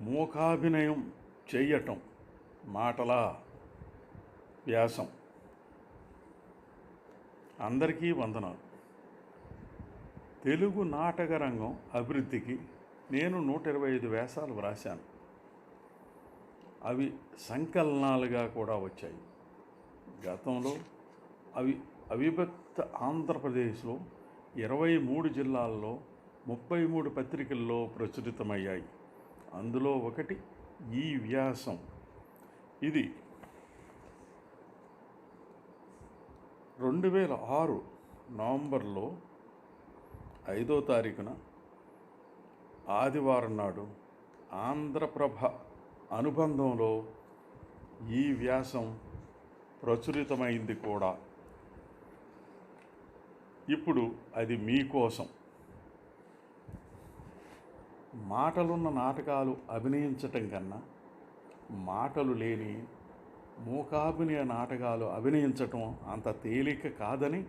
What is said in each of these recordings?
మూకాభినయం చెయ్యటం మాటల వ్యాసం. అందరికీ వందనాలు. తెలుగు నాటక రంగం అభివృద్ధికి నేను 125 వ్యాసాలు వ్రాశాను. అవి సంకలనాలుగా కూడా వచ్చాయి. గతంలో అవి అవిభక్త ఆంధ్రప్రదేశ్లో 23 జిల్లాల్లో 33 పత్రికల్లో ప్రచురితమయ్యాయి. అందులో ఒకటి ఈ వ్యాసం. ఇది 2006 నవంబర్లో 5వ తారీఖున ఆదివారం నాడు ఆంధ్రప్రభ అనుబంధంలో ఈ వ్యాసం ప్రచురితమైంది కూడా. ఇప్పుడు అది మీకోసం. మాటలున్న నాటకాలు అభినయించటం కన్నా మాటలు లేని మూకాభినయ నాటకాలు అభినయించటం అంత తేలిక కాదని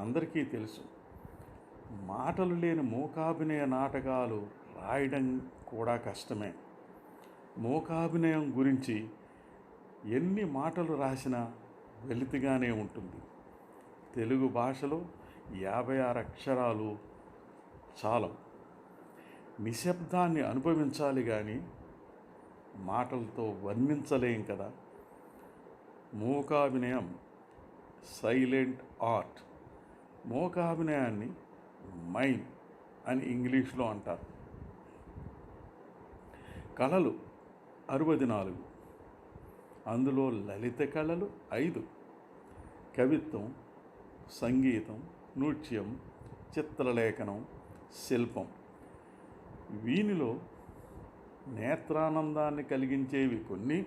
అందరికీ తెలుసు. మాటలు లేని మూకాభినయ నాటకాలు రాయడం కూడా కష్టమే. మూకాభినయం గురించి ఎన్ని మాటలు రాసినా వెలితిగానే ఉంటుంది. తెలుగు భాషలో 56 అక్షరాలు చాలు. నిశ్శబ్దాన్ని అనుభవించాలి కానీ మాటలతో వర్ణించలేం కదా. మూకాభినయం సైలెంట్ ఆర్ట్. మూకాభినయాన్ని మైమ్ అని ఇంగ్లీష్లో అంటారు. కళలు 64, అందులో లలిత కళలు 5: కవిత్వం, సంగీతం, నృత్యం, చిత్రలేఖనం, శిల్పం. వీనిలో నేత్రానందాన్ని కలిగించేవి కొన్ని,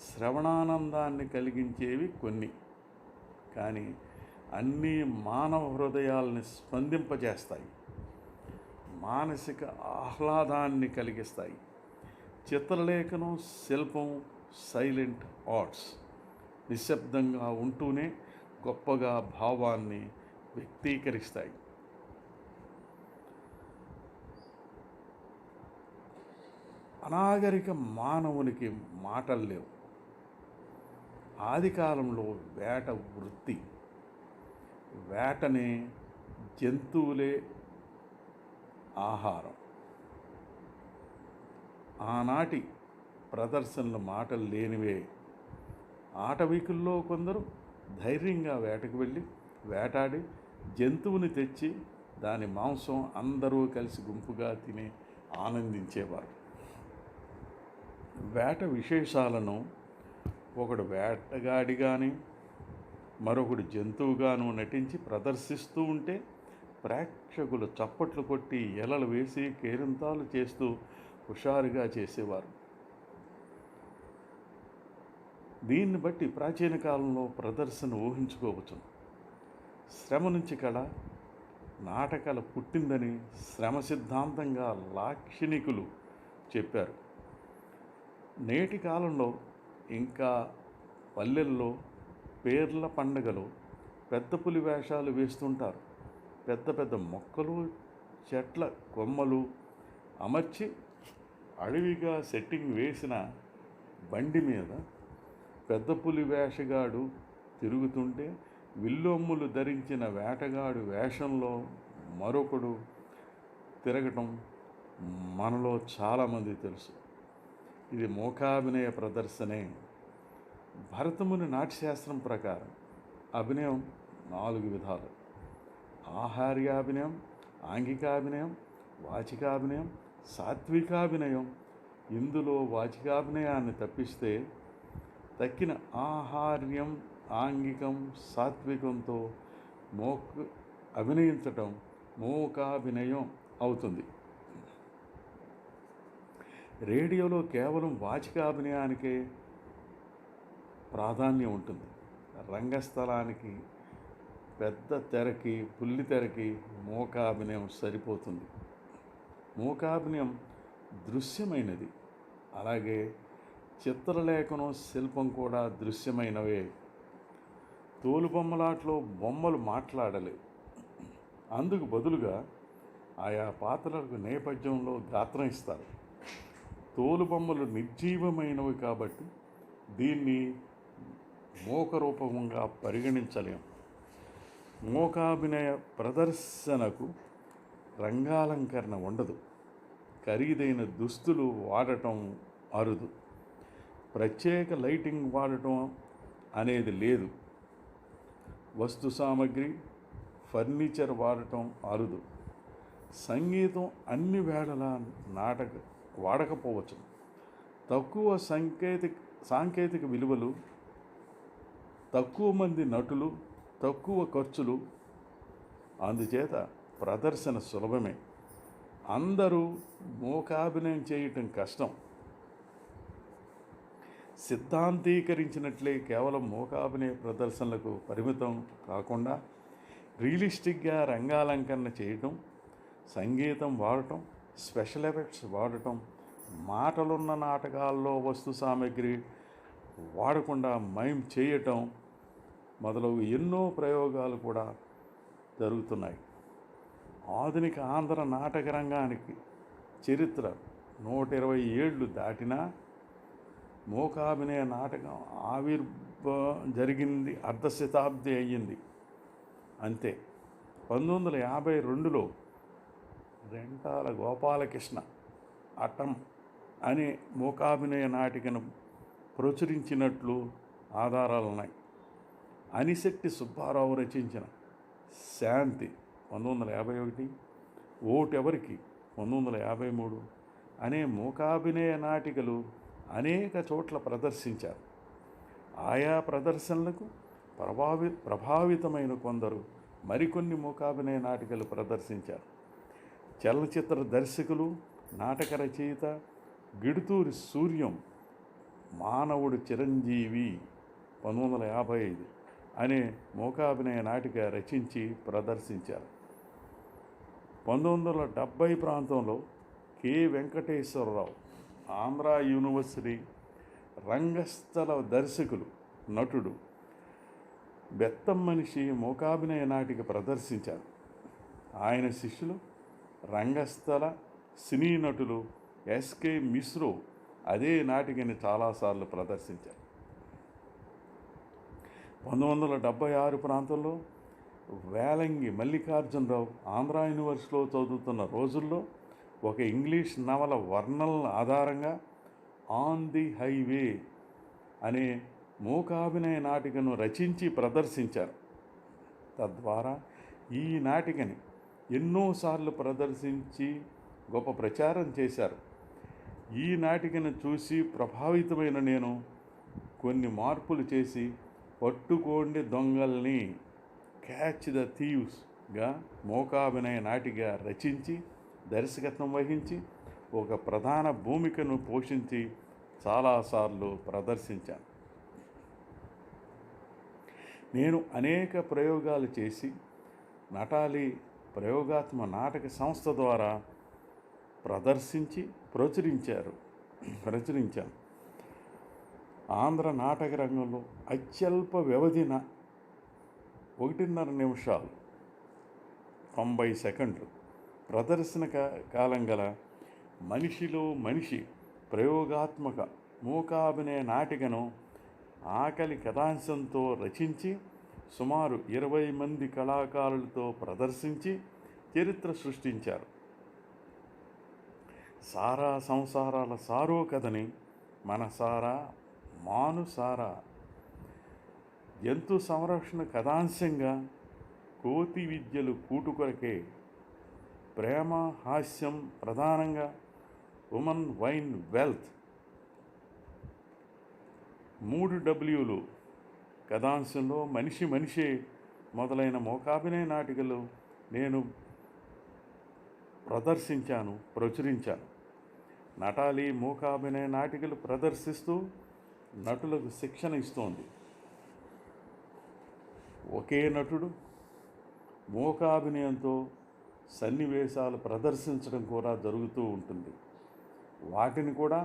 శ్రవణానందాన్ని కలిగించేవి కొన్ని. కానీ అన్నీ మానవ హృదయాల్ని స్పందింపజేస్తాయి, మానసిక ఆహ్లాదాన్ని కలిగిస్తాయి. చిత్రలేఖనం, శిల్పం సైలెంట్ ఆర్ట్స్. నిశ్శబ్దంగా ఉంటూనే గొప్పగా భావాన్ని వ్యక్తీకరిస్తాయి. అనాగరిక మానవునికి మాటలు లేవు. ఆదికాలంలో వేట వృత్తి. వేటనే జంతువులే ఆహారం. ఆనాటి ప్రదర్శనలు మాటలు లేనివే. ఆటవికుల్లో కొందరు ధైర్యంగా వేటకు వెళ్ళి వేటాడి జంతువుని తెచ్చి దాని మాంసం అందరూ కలిసి గుంపుగా తిని ఆనందించేవారు. వేట విశేషాలను ఒకడు వేటగాడిగాని మరొకడు జంతువుగాను నటించి ప్రదర్శిస్తూ ఉంటే ప్రేక్షకులు చప్పట్లు కొట్టి ఎలలు వేసి కేరింతాలు చేస్తూ హుషారుగా చేసేవారు. దీన్ని బట్టి ప్రాచీన కాలంలో ప్రదర్శన ఊహించుకోవచ్చు. శ్రమ నుంచి కళ, నాటకాల పుట్టిందని శ్రమ సిద్ధాంతంగా లాక్షణికులు చెప్పారు. నేటి కాలంలో ఇంకా పల్లెల్లో పేర్ల పండగలో పెద్ద పులి వేషాలు వేస్తుంటారు. పెద్ద పెద్ద మొక్కలు, చెట్ల కొమ్మలు అమర్చి అడవిగా సెట్టింగ్ వేసిన బండి మీద పెద్ద పులి వేషగాడు తిరుగుతుంటే విల్లొమ్ములు ధరించిన వేటగాడు వేషంలో మరొకడు తిరగటం మనలో చాలామంది తెలుసు. ఇది మూకాభినయ ప్రదర్శనే. భరతముని నాట్యశాస్త్రం ప్రకారం అభినయం 4 విధాలు: ఆహార్యాభినయం, ఆంగికాభినయం, వాచికాభినయం, సాత్వికాభినయం. ఇందులో వాచికాభినయాన్ని తప్పిస్తే తక్కిన ఆహార్యం, ఆంగికం, సాత్వికంతో అభినయించటం మూకాభినయం అవుతుంది. రేడియోలో కేవలం వాచికాభినయానికే ప్రాధాన్యం ఉంటుంది. రంగస్థలానికి, పెద్ద తెరకి, బుల్లి తెరకి మూకాభినయం సరిపోతుంది. మూకాభినయం దృశ్యమైనది. అలాగే చిత్రలేఖనం, శిల్పం కూడా దృశ్యమైనవే. తోలుబొమ్మలాట్లో బొమ్మలు మాట్లాడలేవు. అందుకు బదులుగా ఆయా పాత్రలకు నేపథ్యంలో గాత్రం ఇస్తారు. తోలుబొమ్మలు నిర్జీవమైనవి కాబట్టి దీన్ని మూకరూపంగా పరిగణించలేం. మూకాభినయ ప్రదర్శనకు రంగాలంకరణ ఉండదు. ఖరీదైన దుస్తులు వాడటం అరుదు. ప్రత్యేక లైటింగ్ వాడటం అనేది లేదు. వస్తు సామగ్రి, ఫర్నిచర్ వాడటం అరుదు. సంగీతం అన్ని వేళలా వాడకపోవచ్చు. తక్కువ సాంకేతిక విలువలు, తక్కువ మంది నటులు, తక్కువ ఖర్చులు. అందుచేత ప్రదర్శన సులభమే. అందరూ మూకాభినయం చేయటం కష్టం. సిద్ధాంతీకరించినట్లే కేవలం మూకాభినయ ప్రదర్శనలకు పరిమితం కాకుండా రియలిస్టిక్గా రంగాలంకరణ చేయటం, సంగీతం వాడటం, స్పెషల్ ఎఫెక్ట్స్ వాడటం, మాటలున్న నాటకాల్లో వస్తు సామగ్రి వాడకుండా మైమ్ చేయటం మొదలగు ఎన్నో ప్రయోగాలు కూడా జరుగుతున్నాయి. ఆధునిక ఆంధ్ర నాటక రంగానికి చరిత్ర 120 ఏళ్ళు దాటినా మూకాభినయ నాటకం జరిగింది అర్ధ శతాబ్ది అయ్యింది అంతే. 1952లో రెంటాల గోపాలకృష్ణ అటం అనే మూకాభినయ నాటికను ప్రచురించినట్లు ఆధారాలున్నాయి. అనిశెట్టి సుబ్బారావు రచించిన శాంతి 1951, ఓటెవరికి 1953 అనే మూకాభినయ నాటికలు అనేక చోట్ల ప్రదర్శించారు. ఆయా ప్రదర్శనలకు ప్రభావితమైన కొందరు మరికొన్ని మూకాభినయ నాటికలు ప్రదర్శించారు. చలనచిత్ర దర్శకులు, నాటక రచయిత గిడుతూరి సూర్యం మానవుడు చిరంజీవి 1955 అనే మూకాభినయ నాటిక రచించి ప్రదర్శించారు. 1970 ప్రాంతంలో కె వెంకటేశ్వరరావు ఆంధ్రా యూనివర్సిటీ రంగస్థల దర్శకులు, నటుడు బెత్తం మనిషి మూకాభినయ నాటిక ప్రదర్శించారు. ఆయన శిష్యులు రంగస్థల సినీ నటులు ఎస్కే మిశ్రో అదే నాటికని చాలాసార్లు ప్రదర్శించారు. 1976 ప్రాంతంలో వేలంగి మల్లికార్జునరావు ఆంధ్రా యూనివర్సిటీలో చదువుతున్న రోజుల్లో ఒక ఇంగ్లీష్ నవల వర్ణనల ఆధారంగా ఆన్ ది హైవే అనే మూకాభినయ నాటికను రచించి ప్రదర్శించారు. తద్వారా ఈ నాటికని ఎన్నోసార్లు ప్రదర్శించి గొప్ప ప్రచారం చేశారు. ఈ నాటికను చూసి ప్రభావితమైన నేను కొన్ని మార్పులు చేసి పట్టుకోండి దొంగల్ని, క్యాచ్ ద థీవ్స్గా మూకాభినయ నాటిక రచించి దర్శకత్వం వహించి ఒక ప్రధాన భూమికను పోషించి చాలాసార్లు ప్రదర్శించాను. నేను అనేక ప్రయోగాలు చేసి నటాలి ప్రయోగాత్మక నాటక సంస్థ ద్వారా ప్రచురించాను. ఆంధ్ర నాటక రంగంలో అత్యల్ప వ్యవధిన 1.5 నిమిషాలు 90 సెకండ్లు ప్రదర్శన కాలం గల మనిషిలో మనిషి ప్రయోగాత్మక మూకాభినయ నాటికను ఆకలి కథాంశంతో రచించి సుమారు 20 మంది కళాకారులతో ప్రదర్శించి చరిత్ర సృష్టించారు. సారా సంసారాల సారో కథని మనసారా మానుసారా, జంతు సంరక్షణ కథాంశంగా కోతి విద్యలు కూటుకొరకే, ప్రేమ హాస్యం ప్రధానంగా ఉమన్ వైన్ వెల్త్, 3 Wలు కథాంశంలో మనిషి మనిషే మొదలైన మూకాభినయ నాటికలు నేను ప్రచురించాను. నటాలి మూకాభినయ నాటికలు ప్రదర్శిస్తూ నటులకు శిక్షణ ఇస్తోంది. ఒకే నటుడు మూకాభినయంతో సన్నివేశాలు ప్రదర్శించడం కూడా జరుగుతూ ఉంటుంది. వాటిని కూడా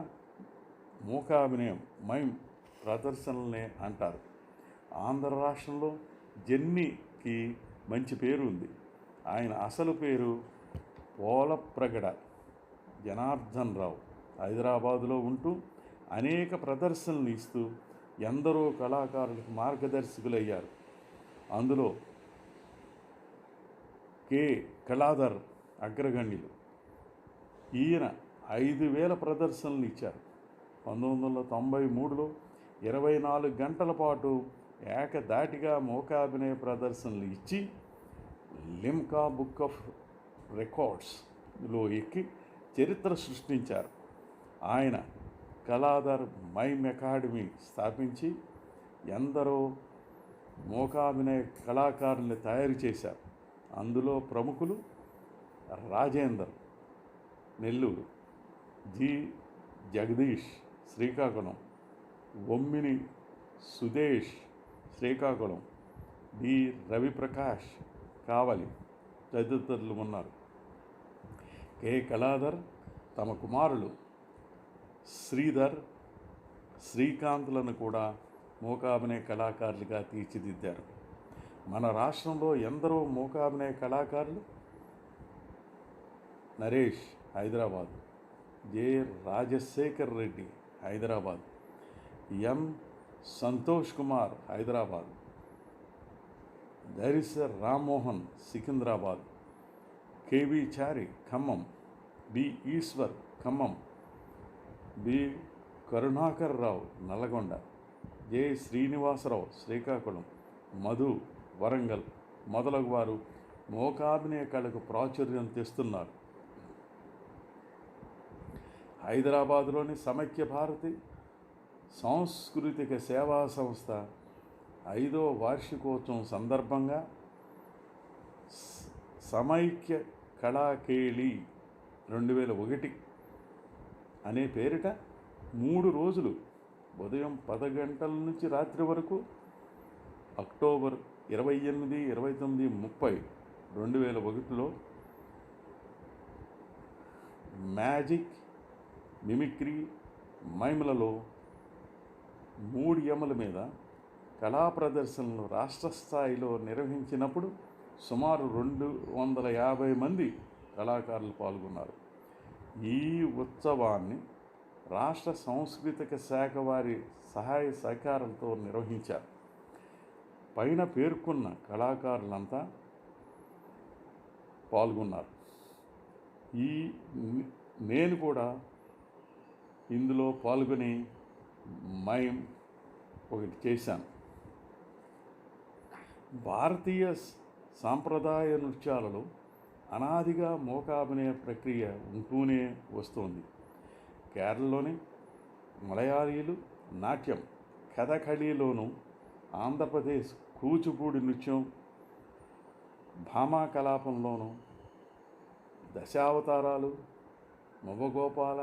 మూకాభినయం మైమ్ ప్రదర్శనలనే అంటారు. ఆంధ్ర రాష్ట్రంలో జెన్నీకి మంచి పేరు ఉంది. ఆయన అసలు పేరు పోలప్రగడ జనార్దన్ రావు. హైదరాబాదులో ఉంటూ అనేక ప్రదర్శనలు ఇస్తూ ఎందరో కళాకారులకు మార్గదర్శకులయ్యారు. అందులో కె కళాధర్ అగ్రగణ్యులు. ఈయన 5,000 ప్రదర్శనలు ఇచ్చారు. 1993లో 24 గంటల పాటు ఏకధాటిగా మూకాభినయ ప్రదర్శనలు ఇచ్చి లిమ్కా బుక్ ఆఫ్ రికార్డ్స్లో ఎక్కి చరిత్ర సృష్టించారు. ఆయన కళాధర్ మైమ్ అకాడమీ స్థాపించి ఎందరో మూకాభినయ కళాకారుల్ని తయారు చేశారు. అందులో ప్రముఖులు రాజేందర్ నెల్లూరు, జి జగదీష్ శ్రీకాకుళం, ఒమ్మిని సుదేష్ శ్రీకాకుళం, డి రవిప్రకాష్ కావలి తదితరులు ఉన్నారు. కె కళాధర్ తమ కుమారులు శ్రీధర్, శ్రీకాంత్లను కూడా మూకాభినయ కళాకారులుగా తీర్చిదిద్దారు. మన రాష్ట్రంలో ఎందరో మూకాభినయ కళాకారులు: నరేష్ హైదరాబాద్, జె రాజశేఖర్ రెడ్డి హైదరాబాద్, ఎం సంతోష్ కుమార్ హైదరాబాద్, దరిసర్ రామ్మోహన్ సికింద్రాబాద్, కేవి చారి ఖమ్మం, బి ఈశ్వర్ ఖమ్మం, బి కరుణాకర్ రావు నల్లగొండ, జె శ్రీనివాసరావు శ్రీకాకుళం, మధు వరంగల్ మొదలగు వారు మూకాభినయ కళకు ప్రాచుర్యం తెస్తున్నారు. హైదరాబాదులోని సమైక్య భారతి సాంస్కృతిక సేవా సంస్థ 5వ వార్షికోత్సవం సందర్భంగా సమైక్య కళాకేళి 2001 అనే పేరిట 3 రోజులు ఉదయం 10 గంటల నుంచి రాత్రి వరకు అక్టోబర్ 28, 29, 30, 2001లో మ్యాజిక్, మిమిక్రీ, మైమ్లలో 3 యమల మీద కళా ప్రదర్శనలు రాష్ట్ర స్థాయిలో నిర్వహించినప్పుడు సుమారు 250 మంది కళాకారులు పాల్గొన్నారు. ఈ ఉత్సవాన్ని రాష్ట్ర సాంస్కృతిక శాఖ వారి సహాయ సహకారంతో నిర్వహించారు. పైన పేర్కొన్న కళాకారులంతా పాల్గొన్నారు. నేను కూడా ఇందులో పాల్గొని మైమ్ ఒకటి చేశాను. భారతీయ సాంప్రదాయ నృత్యాలలో అనాదిగా మూకాభినయ ప్రక్రియ ఉంటూనే వస్తుంది. కేరళలోని మలయాళీలు నాట్యం, కథకళిలోను, ఆంధ్రప్రదేశ్ కూచిపూడి నృత్యం, భామా కలాపంలోను, దశావతారాలు, నవగోపాల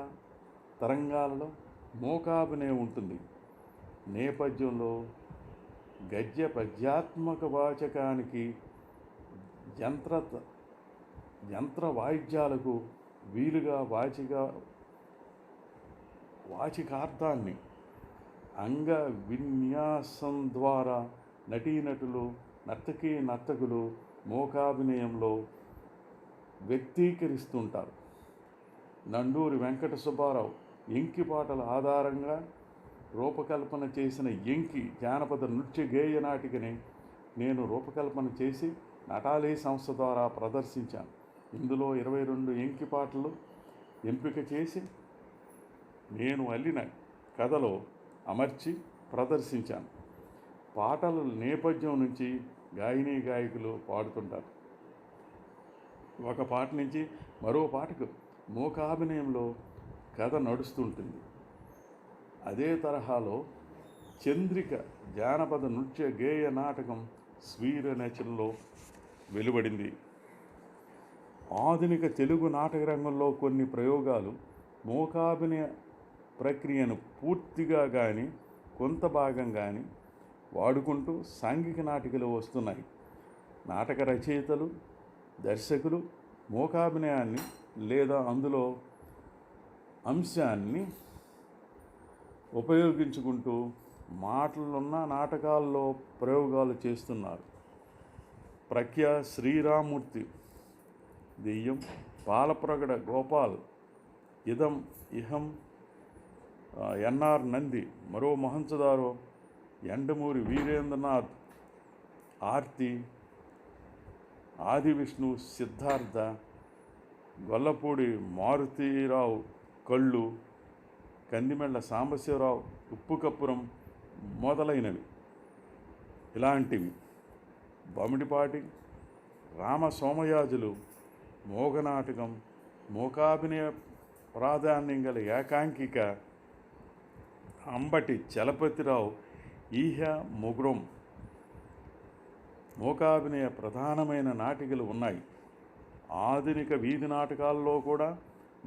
తరంగాలలో మూకాభినయం ఉంటుంది. నేపథ్యంలో గద్య పద్యాత్మక వాచకానికి యంత్ర వాయిద్యాలకు వీలుగా వాచికార్థాన్ని అంగ విన్యాసం ద్వారా నటీనటులు, నర్తకులు మూకాభినయంలో వ్యక్తీకరిస్తుంటారు. నండూరి వెంకట సుబ్బారావు ఎంకి పాటల ఆధారంగా రూపకల్పన చేసిన ఎంకి జానపద నృత్య గేయ నాటికని నేను రూపకల్పన చేసి నటాలీ సంస్థ ద్వారా ప్రదర్శించాను. ఇందులో 22 ఎంకి పాటలు ఎంపిక చేసి నేను అల్లిన కథలో అమర్చి ప్రదర్శించాను. పాటల నేపథ్యం నుంచి గాయకులు పాడుతుంటారు. ఒక పాట నుంచి మరో పాటకు మూకాభినయంలో కథ నడుస్తుంటుంది. అదే తరహాలో చంద్రిక జానపద నృత్య గేయ నాటకం స్వీర రచనలో వెలువడింది. ఆధునిక తెలుగు నాటక రంగంలో కొన్ని ప్రయోగాలు మూకాభినయ ప్రక్రియను పూర్తిగా కానీ కొంత భాగం కానీ వాడుకుంటూ సాంఘిక నాటికలు వస్తున్నాయి. నాటక రచయితలు, దర్శకులు మూకాభినయాన్ని లేదా అందులో అంశాన్ని ఉపయోగించుకుంటూ మాటలున్న నాటకాల్లో ప్రయోగాలు చేస్తున్నారు. ప్రఖ్యా శ్రీరామూర్తి, దెయ్యం, పాలప్రగడ గోపాల్ ఇదం ఇహం ఎన్ఆర్ నంది, మరో మహంసదారు ఎండమూరి వీరేంద్రనాథ్ ఆర్తి, ఆది విష్ణు సిద్ధార్థ, గొల్లపూడి మారుతీరావు కళ్ళు, కందిమెళ్ళ సాంబశివరావు ఉప్పుకప్పురం మొదలైనవి. ఇలాంటివి బొమిడిపాటి రామ సోమయాజులు మోగనాటకం, మూకాభినయ ప్రాధాన్యం గల ఏకాంకిక అంబటి చలపతిరావు ఈహ ముగ్రం మూకాభినయ ప్రధానమైన నాటికలు ఉన్నాయి. ఆధునిక వీధి నాటకాల్లో కూడా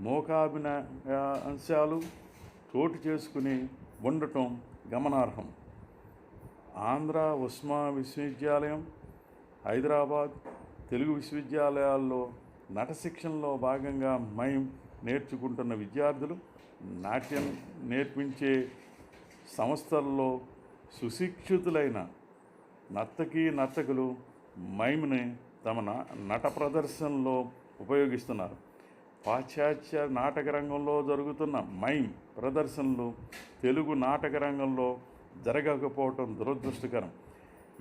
మూకాభినయ అంశాలు చోటు చేసుకుని ఉండటం గమనార్హం. ఆంధ్ర ఉస్మా విశ్వవిద్యాలయం, హైదరాబాద్ తెలుగు విశ్వవిద్యాలయాల్లో నట శిక్షణలో భాగంగా మైమ్ నేర్చుకుంటున్న విద్యార్థులు నాట్యం నేర్పించే సంస్థల్లో సుశిక్షితులైన నర్తకులు మైమ్ని తమ నట ప్రదర్శనలో ఉపయోగిస్తున్నారు. పాశ్చాత్య నాటక రంగంలో జరుగుతున్న మైమ్ ప్రదర్శనలు తెలుగు నాటక రంగంలో జరగకపోవటం దురదృష్టకరం.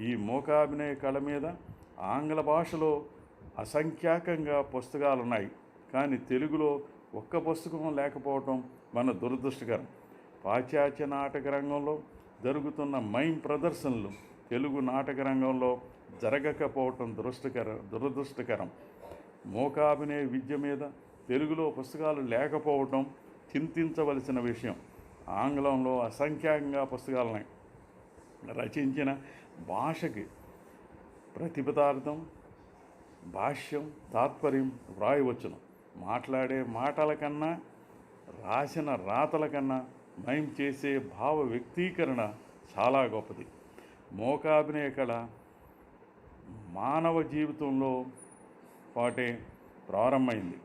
ఈ మూకాభినయ కళ మీద ఆంగ్ల భాషలో అసంఖ్యాకంగా పుస్తకాలున్నాయి, కానీ తెలుగులో ఒక్క పుస్తకం లేకపోవటం మన దురదృష్టకరం. పాశ్చాత్య నాటక రంగంలో జరుగుతున్న మైమ్ ప్రదర్శనలు తెలుగు నాటక రంగంలో జరగకపోవటం దురదృష్టకరం. మూకాభినయ విద్య మీద తెలుగులో పుస్తకాలు లేకపోవటం చింతించవలసిన విషయం. ఆంగ్లంలో అసంఖ్యాకంగా పుస్తకాలున్నాయి. రచించిన భాషకి ప్రతిపదార్థం, భాష్యం, తాత్పర్యం వ్రాయవచ్చును. మాట్లాడే మాటల కన్నా, రాసిన రాతల కన్నా మైమ్ చేసే భావ వ్యక్తీకరణ చాలా గొప్పది. మూకాభినయ కళ మానవ జీవితంలో పాటే ప్రారంభమైంది.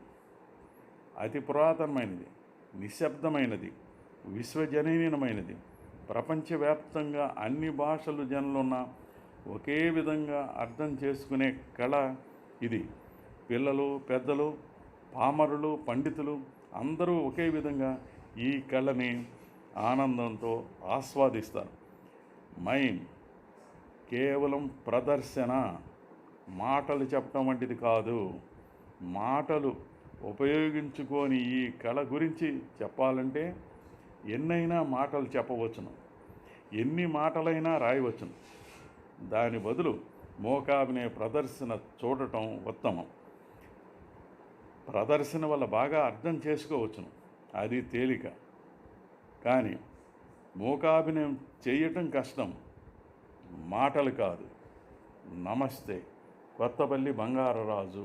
అతి పురాతనమైనది, నిశ్శబ్దమైనది, విశ్వజనీనమైనది. ప్రపంచవ్యాప్తంగా అన్ని భాషలు జనులున్న ఒకే విధంగా అర్థం చేసుకునే కళ ఇది. పిల్లలు, పెద్దలు, పామరులు, పండితులు అందరూ ఒకే విధంగా ఈ కళని ఆనందంతో ఆస్వాదిస్తారు. మైమ్ కేవలం ప్రదర్శన, మాటలు చెప్పడం వంటిది కాదు. మాటలు ఉపయోగించుకొని ఈ కళ గురించి చెప్పాలంటే ఎన్నైనా మాటలు చెప్పవచ్చును, ఎన్ని మాటలైనా రాయవచ్చును. దాని బదులు మూకాభినయ ప్రదర్శన చూడటం ఉత్తమం. ప్రదర్శన వల్ల బాగా అర్థం చేసుకోవచ్చును, అది తేలిక. కానీ మూకాభినయం చేయటం కష్టం, మాటలు కాదు. నమస్తే. కొత్తపల్లి బంగారరాజు.